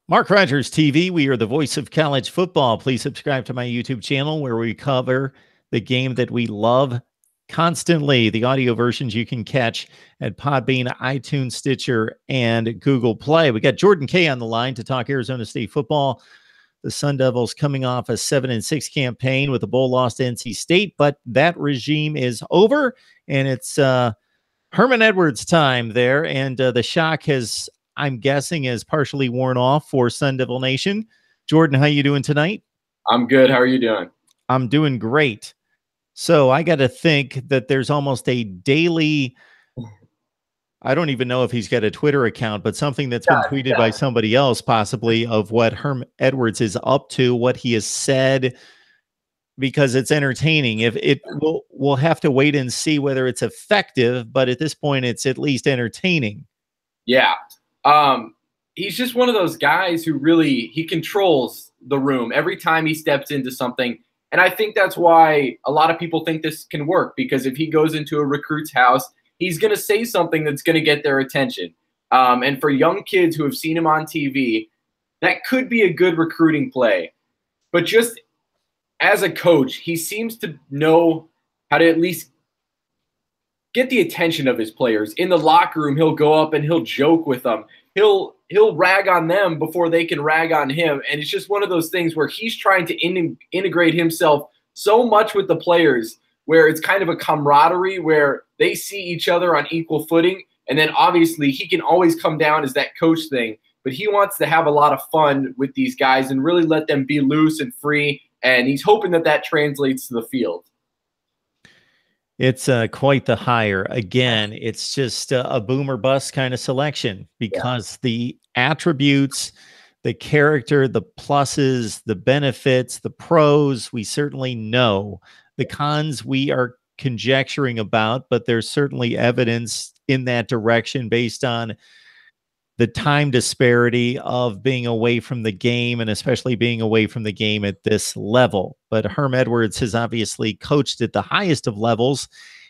Mark Rogers TV, we are the voice of college football. Please subscribe to my YouTube channel where we cover the game that we love constantly. The audio versions you can catch at Podbean, iTunes, Stitcher, and Google Play. We got Jordan Kay on the line to talk Arizona State football. The Sun Devils coming off a 7-6 campaign with a bowl loss to NC State, but that regime is over, and it's Herm Edwards time there, and the shock has, I'm guessing, is partially worn off for Sun Devil Nation. Jordan, how you doing tonight? I'm good. How are you doing? I'm doing great. So I got to think that there's almost a daily, I don't even know if he's got a Twitter account, but something that's been tweeted by somebody else possibly of what Herm Edwards is up to, what he has said, because it's entertaining. If it we'll have to wait and see whether it's effective, but at this point it's at least entertaining. Yeah. He's just one of those guys who really, he controls the room every time he steps into something. And I think that's why a lot of people think this can work, because if he goes into a recruit's house, he's going to say something that's going to get their attention. And for young kids who have seen him on TV, that could be a good recruiting play. But just as a coach, he seems to know how to at least get the attention of his players. In the locker room, he'll go up and he'll joke with them. He'll rag on them before they can rag on him. And it's just one of those things where he's trying to integrate himself so much with the players, where it's kind of a camaraderie where they see each other on equal footing. And then obviously he can always come down as that coach thing, but he wants to have a lot of fun with these guys and really let them be loose and free. And he's hoping that that translates to the field. It's quite the hire. Again, it's just a boom or bust kind of selection, because the attributes, the character, the pluses, the benefits, the pros, we certainly know. The cons we are conjecturing about, but there's certainly evidence in that direction based on the time disparity of being away from the game, and especially being away from the game at this level. But Herm Edwards has obviously coached at the highest of levels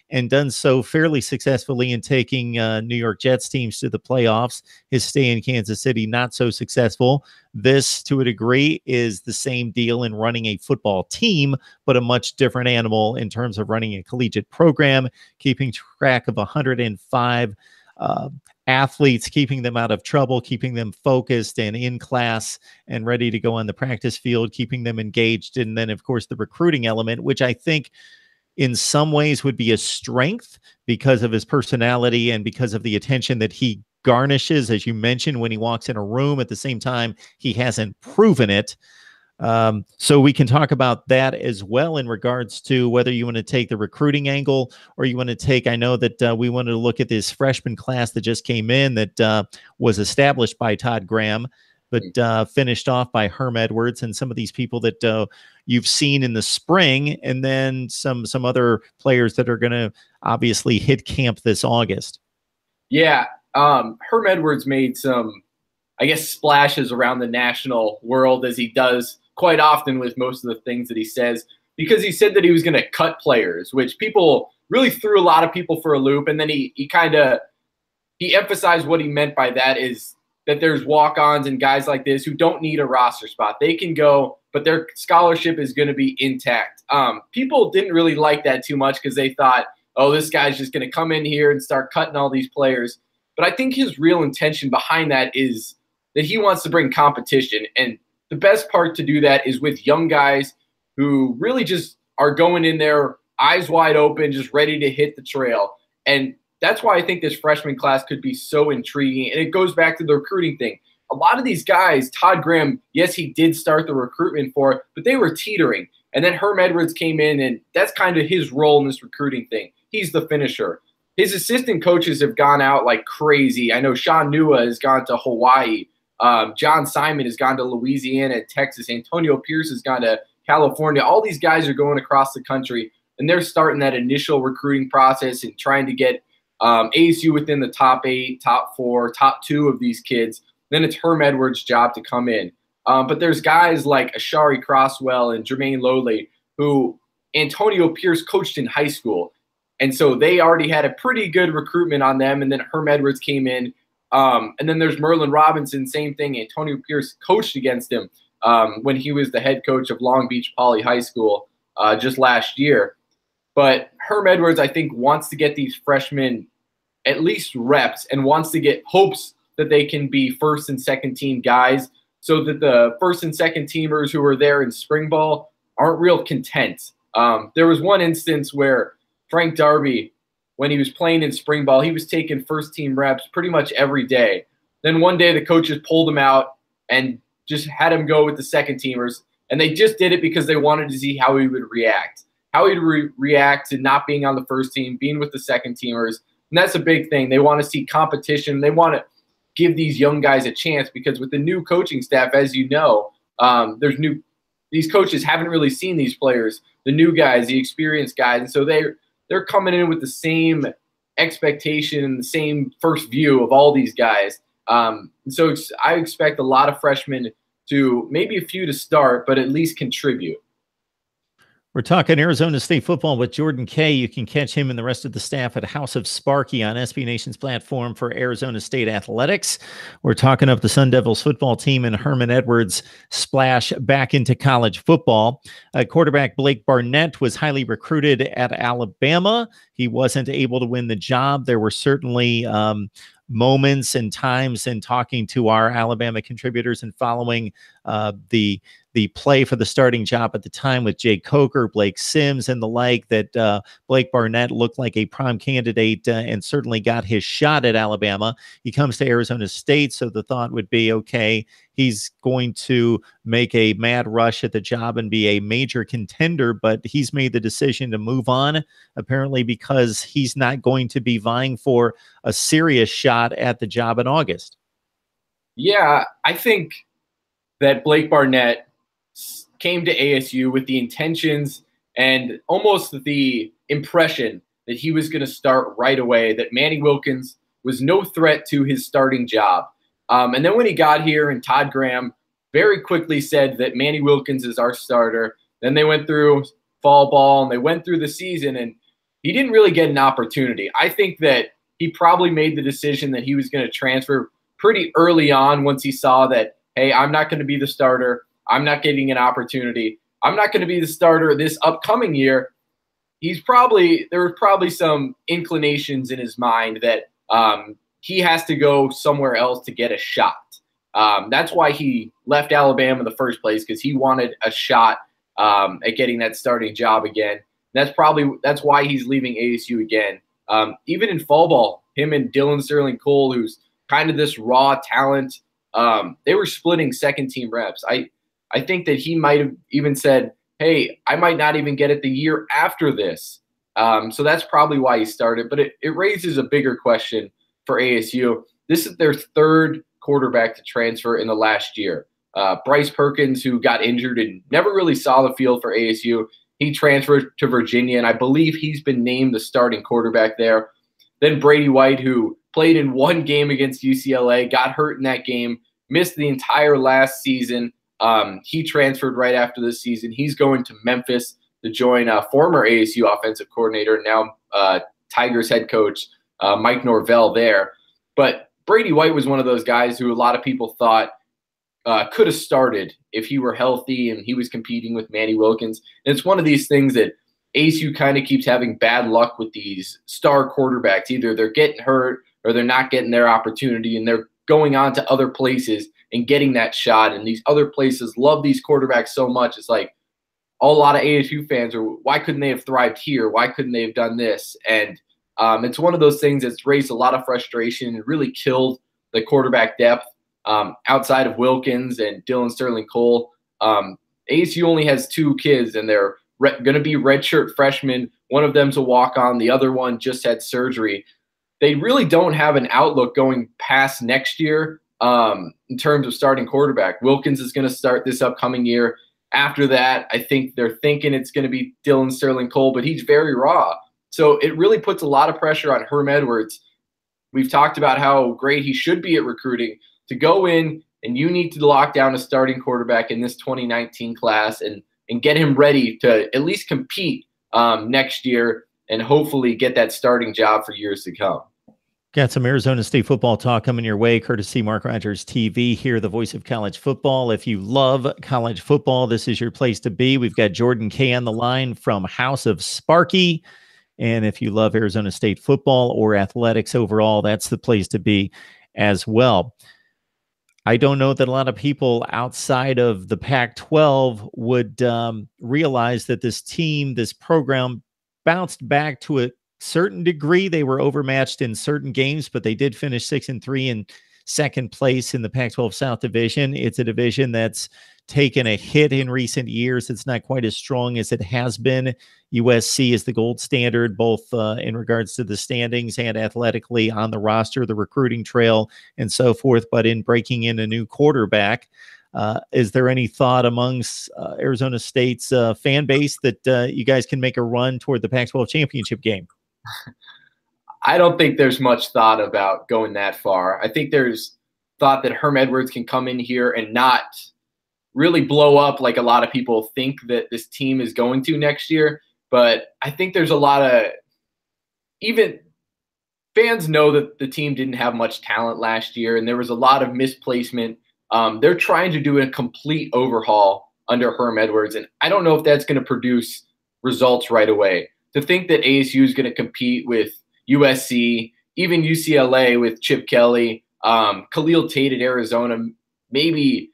and done so fairly successfully in taking New York Jets teams to the playoffs. His stay in Kansas City, not so successful. This, to a degree, is the same deal in running a football team, but a much different animal in terms of running a collegiate program, keeping track of 105 athletes, keeping them out of trouble, keeping them focused and in class and ready to go on the practice field, keeping them engaged. And then, of course, the recruiting element, which I think in some ways would be a strength because of his personality and because of the attention that he garnishes, as you mentioned, when he walks in a room. At the same time, he hasn't proven it. So we can talk about that as well in regards to whether you want to take the recruiting angle or you want to take, I know that we wanted to look at this freshman class that just came in that was established by Todd Graham, but finished off by Herm Edwards and some of these people that you've seen in the spring, and then some other players that are going to obviously hit camp this August. Yeah. Herm Edwards made some, I guess, splashes around the national world, as he does quite often with most of the things that he says, because he said that he was going to cut players, which people really threw a lot of people for a loop. And then he emphasized what he meant by that is that there's walk-ons and guys like this who don't need a roster spot. They can go, but their scholarship is going to be intact. People didn't really like that too much because they thought, oh, this guy's just going to come in here and start cutting all these players. But I think his real intention behind that is that he wants to bring competition. And the best part to do that is with young guys who really just are going in there eyes wide open, just ready to hit the trail. And that's why I think this freshman class could be so intriguing. And it goes back to the recruiting thing. A lot of these guys, Todd Graham, yes, he did start the recruitment for, but they were teetering. And then Herm Edwards came in, and that's kind of his role in this recruiting thing. He's the finisher. His assistant coaches have gone out like crazy. I know Sean Nua has gone to Hawaii. John Simon has gone to Louisiana and Texas. Antonio Pierce has gone to California. All these guys are going across the country, and they're starting that initial recruiting process and trying to get ASU within the top 8, top 4, top 2 of these kids. Then it's Herm Edwards' job to come in. But there's guys like Ashari Crosswell and Jermaine Lowley who Antonio Pierce coached in high school. And so they already had a pretty good recruitment on them. And then Herm Edwards came in, And then there's Merlin Robinson, same thing. Antonio Pierce coached against him when he was the head coach of Long Beach Poly High School just last year. But Herm Edwards, I think, wants to get these freshmen at least reps and wants to get hopes that they can be first and second team guys so that the first and second teamers who are there in spring ball aren't real content. There was one instance where Frank Darby, when he was playing in spring ball, he was taking first team reps pretty much every day. Then one day the coaches pulled him out and just had him go with the second teamers. And they just did it because they wanted to see how he would react, react to not being on the first team, being with the second teamers. And that's a big thing. They want to see competition. They want to give these young guys a chance because with the new coaching staff, as you know, these coaches haven't really seen these players, the new guys, the experienced guys. And so they're coming in with the same expectation and the same first view of all these guys. So I expect a lot of freshmen to, maybe a few to start, but at least contribute. We're talking Arizona State football with Jordan Kay. You can catch him and the rest of the staff at House of Sparky on SB Nation's platform for Arizona State athletics. We're talking up the Sun Devils football team and Herm Edwards splash back into college football. Quarterback Blake Barnett was highly recruited at Alabama. He wasn't able to win the job. There were certainly moments and times in talking to our Alabama contributors and following the play for the starting job at the time with Jay Coker, Blake Sims, and the like, that Blake Barnett looked like a prime candidate and certainly got his shot at Alabama. He comes to Arizona State, so the thought would be, okay, he's going to make a mad rush at the job and be a major contender, but he's made the decision to move on, apparently because he's not going to be vying for a serious shot at the job in August. Yeah, I think that Blake Barnett came to ASU with the intentions and almost the impression that he was going to start right away, that Manny Wilkins was no threat to his starting job. And then when he got here and Todd Graham very quickly said that Manny Wilkins is our starter, then they went through fall ball and they went through the season and he didn't really get an opportunity. I think that he probably made the decision that he was going to transfer pretty early on once he saw that, hey, I'm not going to be the starter. I'm not getting an opportunity. I'm not going to be the starter this upcoming year. There were probably some inclinations in his mind that he has to go somewhere else to get a shot. That's why he left Alabama in the first place, because he wanted a shot at getting that starting job again. That's why he's leaving ASU again. Even in fall ball, him and Dylan Sterling Cole, who's kind of this raw talent, they were splitting second team reps. I think that he might have even said, hey, I might not even get it the year after this. So that's probably why he started. But it raises a bigger question for ASU. This is their third quarterback to transfer in the last year. Bryce Perkins, who got injured and never really saw the field for ASU, he transferred to Virginia, and I believe he's been named the starting quarterback there. Then Brady White, who played in one game against UCLA, got hurt in that game, missed the entire last season. He transferred right after this season. He's going to Memphis to join former ASU offensive coordinator, now Tigers head coach Mike Norvell there. But Brady White was one of those guys who a lot of people thought could have started if he were healthy and he was competing with Manny Wilkins. And it's one of these things that ASU kind of keeps having bad luck with these star quarterbacks. Either they're getting hurt or they're not getting their opportunity, and they're going on to other places and getting that shot. And these other places love these quarterbacks so much. It's like a lot of ASU fans are, why couldn't they have thrived here? Why couldn't they have done this? And it's one of those things that's raised a lot of frustration and really killed the quarterback depth outside of Wilkins and Dylan Sterling Cole. ASU only has two kids, and they're going to be redshirt freshmen. One of them's a walk-on. The other one just had surgery. They really don't have an outlook going past next year in terms of starting quarterback. Wilkins is going to start this upcoming year. After that, I think they're thinking it's going to be Dylan Sterling Cole, but he's very raw. So it really puts a lot of pressure on Herm Edwards. We've talked about how great he should be at recruiting, to go in and you need to lock down a starting quarterback in this 2019 class and get him ready to at least compete next year and hopefully get that starting job for years to come. Got some Arizona State football talk coming your way, courtesy Mark Rogers TV here, the voice of college football. If you love college football, this is your place to be. We've got Jordan K on the line from House of Sparky. And if you love Arizona State football or athletics overall, that's the place to be as well. I don't know that a lot of people outside of the Pac-12 would realize that this program bounced back to a certain degree. They were overmatched in certain games, but they did finish 6-3 in second place in the Pac-12 South Division. It's a division that's taken a hit in recent years. It's not quite as strong as it has been. USC is the gold standard, both in regards to the standings and athletically on the roster, the recruiting trail, and so forth. But in breaking in a new quarterback, is there any thought amongst Arizona State's fan base that you guys can make a run toward the Pac-12 championship game? I don't think there's much thought about going that far. I think there's thought that Herm Edwards can come in here and not really blow up like a lot of people think that this team is going to next year. But I think there's a lot of – even fans know that the team didn't have much talent last year, and there was a lot of misplacement. They're trying to do a complete overhaul under Herm Edwards, and I don't know if that's going to produce results right away. To think that ASU is going to compete with USC, even UCLA with Chip Kelly, Khalil Tate at Arizona, maybe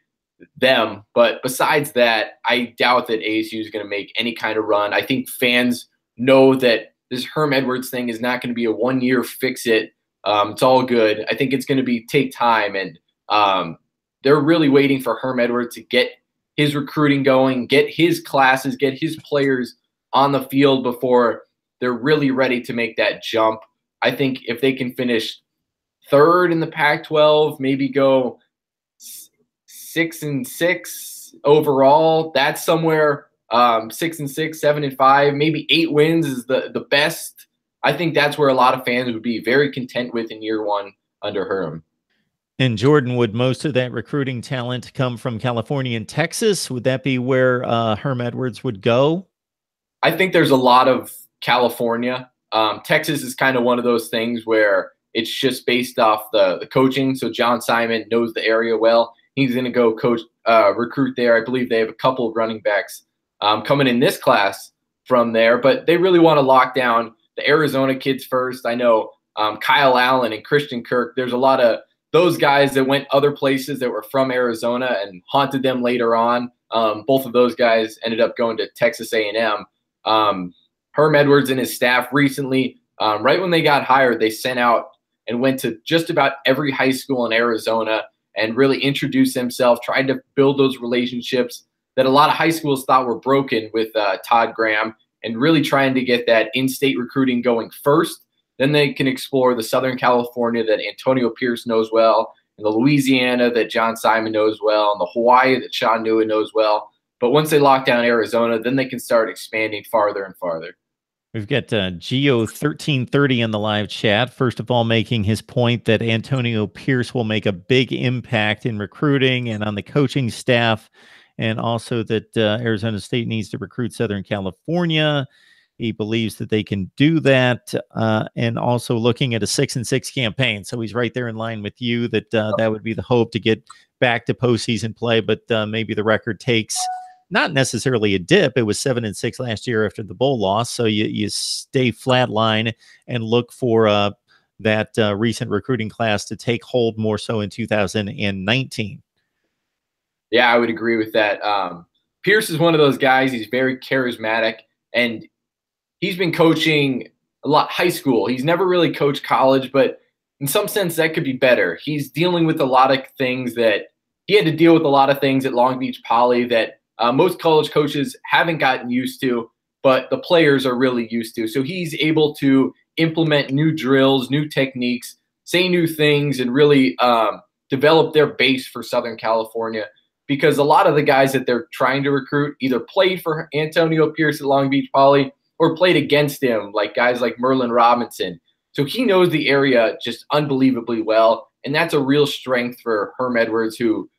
them. But besides that, I doubt that ASU is going to make any kind of run. I think fans know that this Herm Edwards thing is not going to be a one-year fix-it. It's all good. I think it's going to take time, and they're really waiting for Herm Edwards to get his recruiting going, get his classes, get his players on the field before they're really ready to make that jump. I think if they can finish third in the Pac-12, maybe go 6-6 overall, that's somewhere 6-6, 7-5, maybe 8 wins is the best. I think that's where a lot of fans would be very content with in year one under Herm. And Jordan, would most of that recruiting talent come from California and Texas? Would that be where Herm Edwards would go? I think there's a lot of California. Texas is kind of one of those things where it's just based off the coaching. So John Simon knows the area well. He's going to go recruit there. I believe they have a couple of running backs coming in this class from there, but they really want to lock down the Arizona kids first. I know Kyle Allen and Christian Kirk, there's a lot of those guys that went other places that were from Arizona and haunted them later on. Both of those guys ended up going to Texas A&M. Herm Edwards and his staff recently, right when they got hired, they sent out and went to just about every high school in Arizona and really introduced themselves, tried to build those relationships that a lot of high schools thought were broken with Todd Graham, and really trying to get that in-state recruiting going first. Then they can explore the Southern California that Antonio Pierce knows well, and the Louisiana that John Simon knows well, and the Hawaii that Sean Newman knows well. But once they lock down Arizona, then they can start expanding farther and farther. We've got Geo1330 in the live chat. First of all, making his point that Antonio Pierce will make a big impact in recruiting and on the coaching staff, and also that Arizona State needs to recruit Southern California. He believes that they can do that, and also looking at a 6-6 campaign. So he's right there in line with you that that would be the hope to get back to postseason play, but maybe the record takes not necessarily a dip. It was 7-6 last year after the bowl loss. So you stay flatline and look for that recent recruiting class to take hold more so in 2019. Yeah, I would agree with that. Pierce is one of those guys. He's very charismatic, and he's been coaching a lot high school. He's never really coached college, but in some sense that could be better. He's dealing with a lot of things that he had to deal with, a lot of things at Long Beach Poly that most college coaches haven't gotten used to, but the players are really used to. So he's able to implement new drills, new techniques, say new things, and really develop their base for Southern California. Because a lot of the guys that they're trying to recruit either played for Antonio Pierce at Long Beach Poly or played against him, like guys like Merlin Robinson. So he knows the area just unbelievably well, and that's a real strength for Herm Edwards, who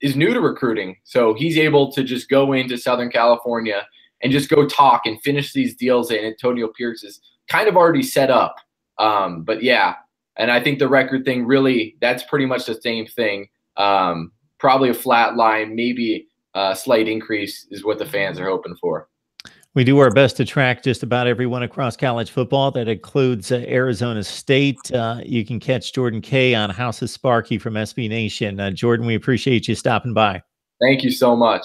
is new to recruiting. So he's able to just go into Southern California and just go talk and finish these deals that Antonio Pierce is kind of already set up. But yeah, And I think the record thing really, that's pretty much the same thing. Probably a flat line, maybe a slight increase is what the fans are hoping for. We do our best to track just about everyone across college football. That includes Arizona State. You can catch Jordan Kay on House of Sparky from SB Nation. Jordan, we appreciate you stopping by. Thank you so much.